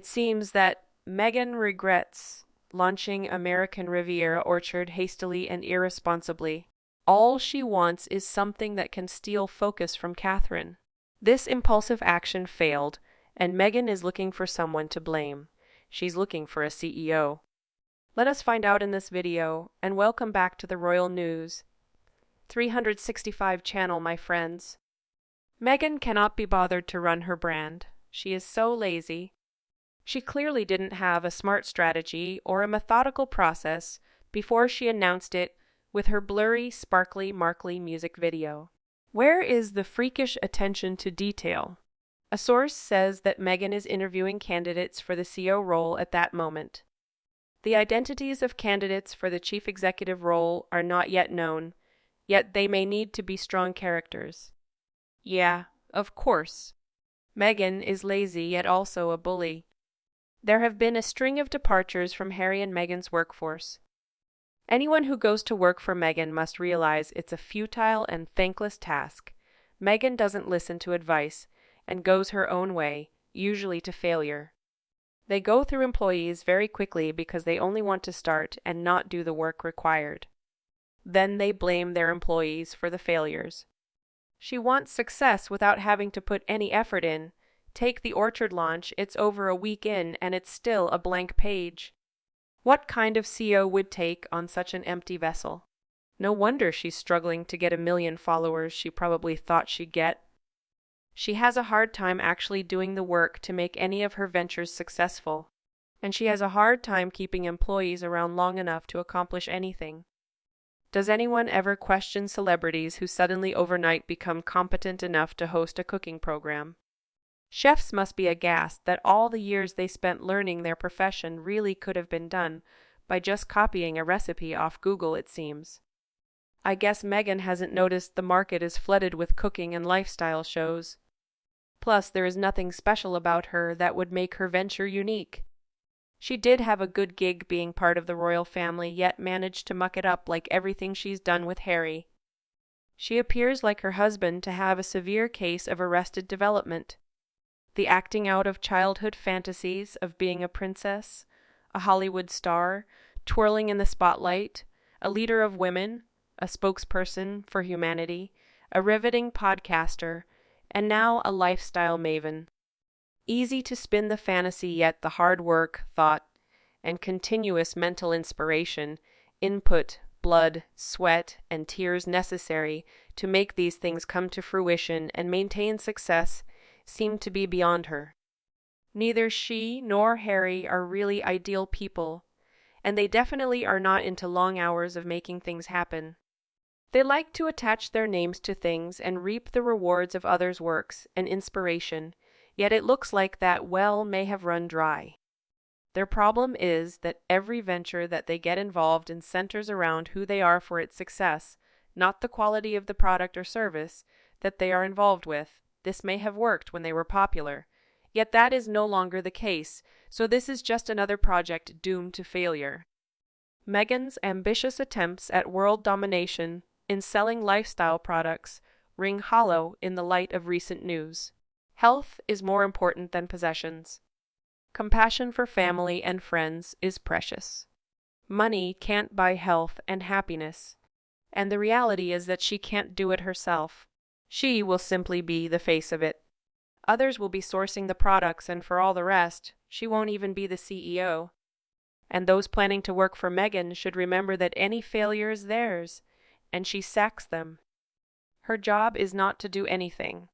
It seems that Meghan regrets launching American Riviera Orchard hastily and irresponsibly. All she wants is something that can steal focus from Catherine. This impulsive action failed, and Meghan is looking for someone to blame. She's looking for a CEO. Let us find out in this video, and welcome back to the Royal News 365 channel, my friends. Meghan cannot be bothered to run her brand. She is so lazy. She clearly didn't have a smart strategy or a methodical process before she announced it with her blurry, sparkly, markly music video. Where is the freakish attention to detail? A source says that Meghan is interviewing candidates for the CEO role at that moment. The identities of candidates for the chief executive role are not yet known, yet they may need to be strong characters. Yeah, of course. Meghan is lazy yet also a bully. There have been a string of departures from Harry and Meghan's workforce. Anyone who goes to work for Meghan must realize it's a futile and thankless task. Meghan doesn't listen to advice and goes her own way, usually to failure. They go through employees very quickly because they only want to start and not do the work required. Then they blame their employees for the failures. She wants success without having to put any effort in. Take the orchard launch, it's over a week in and it's still a blank page. What kind of CEO would take on such an empty vessel? No wonder she's struggling to get 1 million followers she probably thought she'd get. She has a hard time actually doing the work to make any of her ventures successful, and she has a hard time keeping employees around long enough to accomplish anything. Does anyone ever question celebrities who suddenly overnight become competent enough to host a cooking program? Chefs must be aghast that all the years they spent learning their profession really could have been done by just copying a recipe off Google, it seems. I guess Meghan hasn't noticed the market is flooded with cooking and lifestyle shows. Plus, there is nothing special about her that would make her venture unique. She did have a good gig being part of the royal family, yet managed to muck it up like everything she's done with Harry. She appears, like her husband, to have a severe case of arrested development. The acting out of childhood fantasies of being a princess, a Hollywood star, twirling in the spotlight, a leader of women, a spokesperson for humanity, a riveting podcaster, and now a lifestyle maven. Easy to spin the fantasy, yet the hard work, thought, and continuous mental inspiration, input, blood, sweat, and tears necessary to make these things come to fruition and maintain success seem to be beyond her. Neither she nor Harry are really ideal people, and they definitely are not into long hours of making things happen. They like to attach their names to things and reap the rewards of others' works and inspiration, yet it looks like that well may have run dry. Their problem is that every venture that they get involved in centers around who they are for its success, not the quality of the product or service that they are involved with. This may have worked when they were popular, yet that is no longer the case, so this is just another project doomed to failure. Meghan's ambitious attempts at world domination in selling lifestyle products ring hollow in the light of recent news. Health is more important than possessions. Compassion for family and friends is precious. Money can't buy health and happiness, and the reality is that she can't do it herself. She will simply be the face of it. Others will be sourcing the products, and for all the rest, she won't even be the CEO. And those planning to work for Meghan should remember that any failure is theirs, and she sacks them. Her job is not to do anything.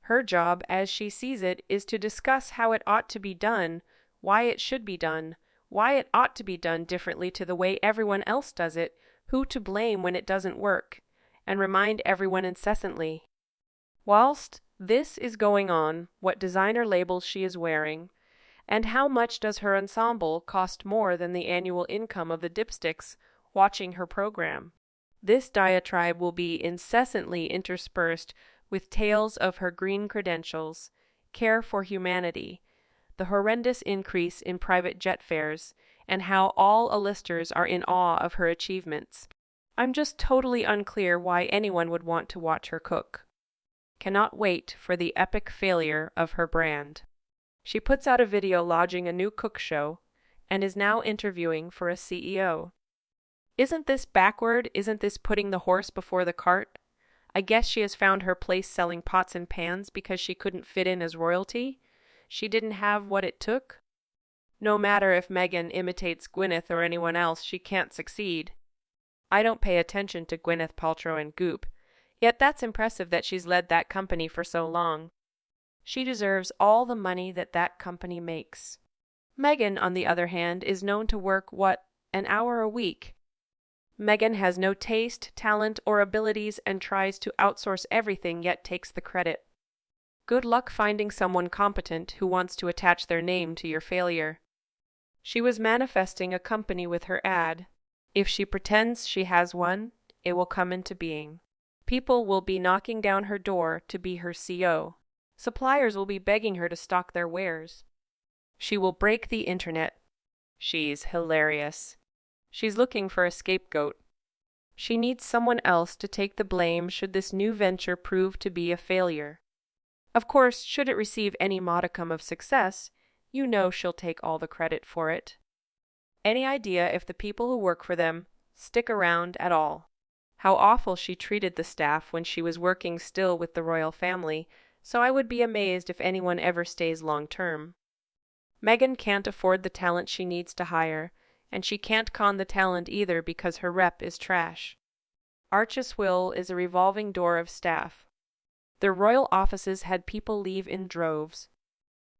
Her job, as she sees it, is to discuss how it ought to be done, why it should be done, why it ought to be done differently to the way everyone else does it, who to blame when it doesn't work, and remind everyone incessantly. Whilst this is going on, what designer labels she is wearing, and how much does her ensemble cost more than the annual income of the dipsticks watching her program? This diatribe will be incessantly interspersed with tales of her green credentials, care for humanity, the horrendous increase in private jet fares, and how all A-listers are in awe of her achievements. I'm just totally unclear why anyone would want to watch her cook. Cannot wait for the epic failure of her brand. She puts out a video launching a new cook show and is now interviewing for a CEO. Isn't this backward? Isn't this putting the horse before the cart? I guess she has found her place selling pots and pans because she couldn't fit in as royalty. She didn't have what it took. No matter if Meghan imitates Gwyneth or anyone else, she can't succeed. I don't pay attention to Gwyneth Paltrow and Goop, yet that's impressive that she's led that company for so long. She deserves all the money that company makes. Meghan, on the other hand, is known to work, an hour a week. Meghan has no taste, talent, or abilities and tries to outsource everything yet takes the credit. Good luck finding someone competent who wants to attach their name to your failure. She was manifesting a company with her ad. If she pretends she has one, it will come into being. People will be knocking down her door to be her CO. Suppliers will be begging her to stock their wares. She will break the internet. She's hilarious. She's looking for a scapegoat. She needs someone else to take the blame should this new venture prove to be a failure. Of course, should it receive any modicum of success, you know she'll take all the credit for it. Any idea if the people who work for them stick around at all? How awful she treated the staff when she was working still with the royal family, so I would be amazed if anyone ever stays long term. Meghan can't afford the talent she needs to hire, and she can't con the talent either because her rep is trash. Arch's will is a revolving door of staff. Their royal offices had people leave in droves.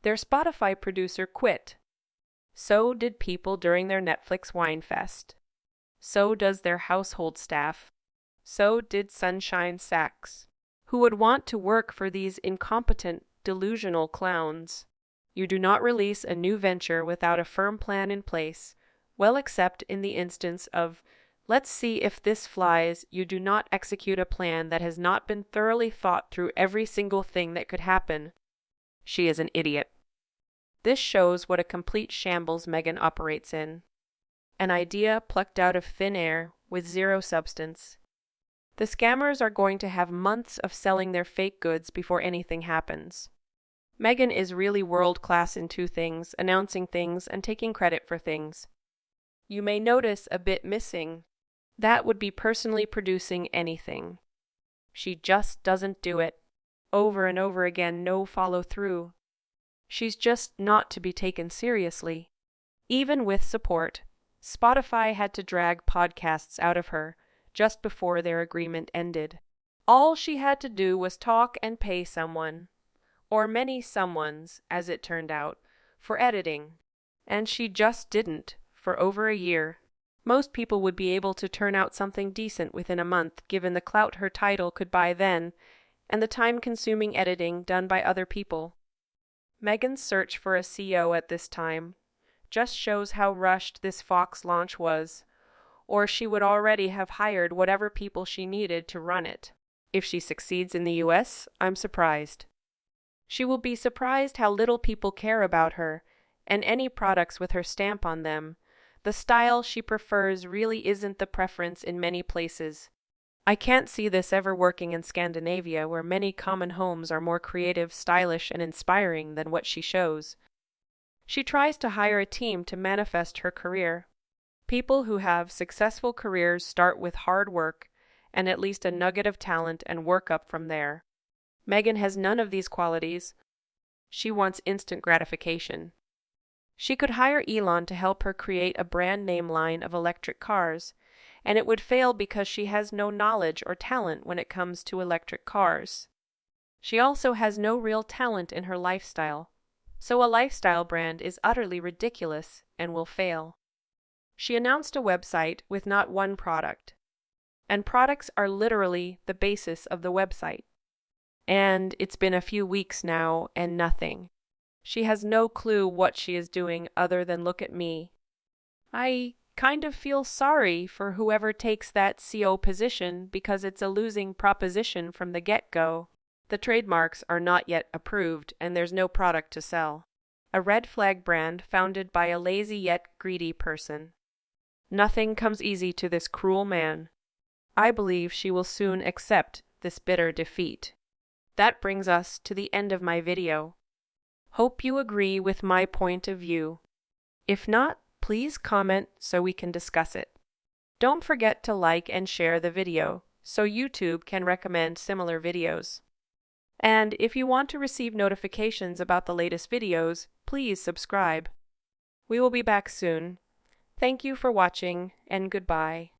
Their Spotify producer quit. So did people during their Netflix wine fest. So does their household staff. So did Sunshine Sachs. Who would want to work for these incompetent, delusional clowns? You do not release a new venture without a firm plan in place. Well, except in the instance of, let's see if this flies, you do not execute a plan that has not been thoroughly thought through every single thing that could happen. She is an idiot. This shows what a complete shambles Meghan operates in. An idea plucked out of thin air with zero substance. The scammers are going to have months of selling their fake goods before anything happens. Meghan is really world-class in two things, announcing things and taking credit for things. You may notice a bit missing. That would be personally producing anything. She just doesn't do it. Over and over again, no follow-through. She's just not to be taken seriously. Even with support, Spotify had to drag podcasts out of her just before their agreement ended. All she had to do was talk and pay someone, or many someones, as it turned out, for editing. And she just didn't, for over a year. Most people would be able to turn out something decent within a month, given the clout her title could buy then, and the time-consuming editing done by other people. Meghan's search for a CEO at this time just shows how rushed this Fox launch was, or she would already have hired whatever people she needed to run it. If she succeeds in the US, I'm surprised. She will be surprised how little people care about her, and any products with her stamp on them. The style she prefers really isn't the preference in many places. I can't see this ever working in Scandinavia, where many common homes are more creative, stylish, and inspiring than what she shows. She tries to hire a team to manifest her career. People who have successful careers start with hard work and at least a nugget of talent and work up from there. Meghan has none of these qualities. She wants instant gratification. She could hire Elon to help her create a brand name line of electric cars, and it would fail because she has no knowledge or talent when it comes to electric cars. She also has no real talent in her lifestyle, so a lifestyle brand is utterly ridiculous and will fail. She announced a website with not one product, and products are literally the basis of the website. And it's been a few weeks now and nothing. She has no clue what she is doing other than look at me. I kind of feel sorry for whoever takes that CO position because it's a losing proposition from the get-go. The trademarks are not yet approved and there's no product to sell. A red flag brand founded by a lazy yet greedy person. Nothing comes easy to this cruel man. I believe she will soon accept this bitter defeat. That brings us to the end of my video. Hope you agree with my point of view. If not, please comment so we can discuss it. Don't forget to like and share the video so YouTube can recommend similar videos. And if you want to receive notifications about the latest videos, please subscribe. We will be back soon. Thank you for watching, and goodbye.